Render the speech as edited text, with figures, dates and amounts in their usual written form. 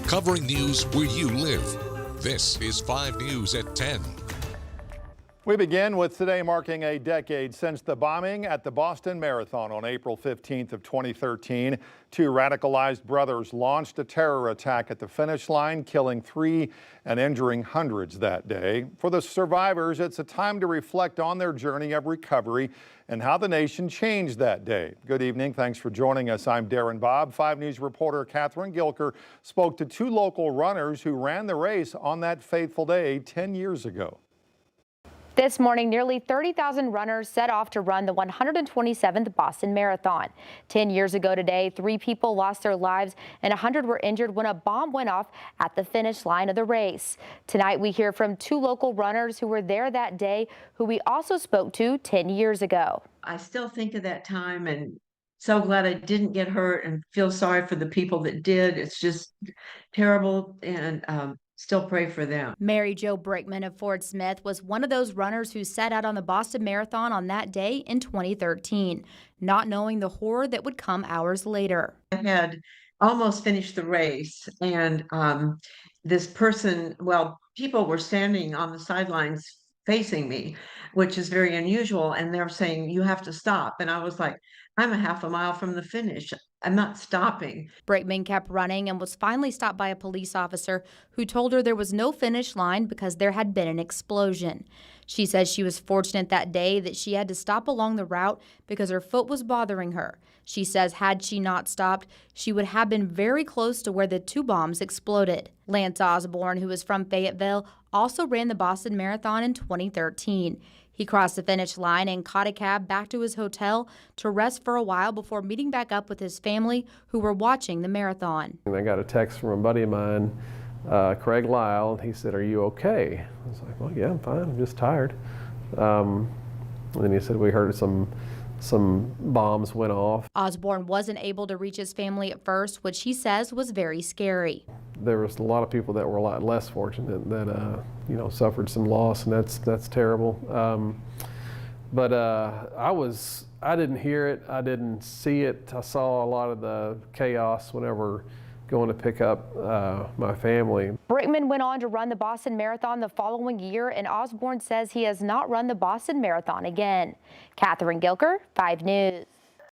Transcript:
covering news where you live. This is 5 News at 10. We begin with today marking a decade since the bombing at the Boston Marathon on April 15th of 2013. Two radicalized brothers launched a terror attack at the finish line, killing 3 and injuring hundreds that day. For the survivors, it's a time to reflect on their journey of recovery and how the nation changed that day. Good evening. Thanks for joining us. I'm Darren Bobb. 5 News reporter Catherine Gilker spoke to 2 local runners who ran the race on that fateful day 10 years ago. This morning, nearly 30,000 runners set off to run the 127th Boston Marathon. 10 years ago today, 3 people lost their lives and 100 were injured when a bomb went off at the finish line of the race. Tonight, we hear from 2 local runners who were there that day, who we also spoke to 10 years ago. I still think of that time and so glad I didn't get hurt, and feel sorry for the people that did. It's just terrible, and still pray for them. Mary Jo Brickman of Fort Smith was one of those runners who set out on the Boston Marathon on that day in 2013, not knowing the horror that would come hours later. I had almost finished the race, and this person, well, people were standing on the sidelines facing me, which is very unusual, and they're saying, "You have to stop." And I was like, I'm a half a mile from the finish. I'm not stopping. Brickman kept running and was finally stopped by a police officer who told her there was no finish line because there had been an explosion. She says she was fortunate that day that she had to stop along the route because her foot was bothering her. She says had she not stopped, she would have been very close to where the 2 bombs exploded. Lance Osborne, who is from Fayetteville, also ran the Boston Marathon in 2013. He crossed the finish line and caught a cab back to his hotel to rest for a while before meeting back up with his family who were watching the marathon. And I got a text from a buddy of mine, Craig Lyle. He said, "Are you okay?" I was like, "Well, yeah, I'm fine. I'm just tired." And then he said, "We heard some bombs went off." Osborne wasn't able to reach his family at first, which he says was very scary. There was a lot of people that were a lot less fortunate that suffered some loss, and that's terrible. But I didn't hear it, I didn't see it. I saw a lot of the chaos whenever going to pick up my family. Brickman went on to run the Boston Marathon the following year, and Osborne says he has not run the Boston Marathon again. Catherine Gilker, 5 News.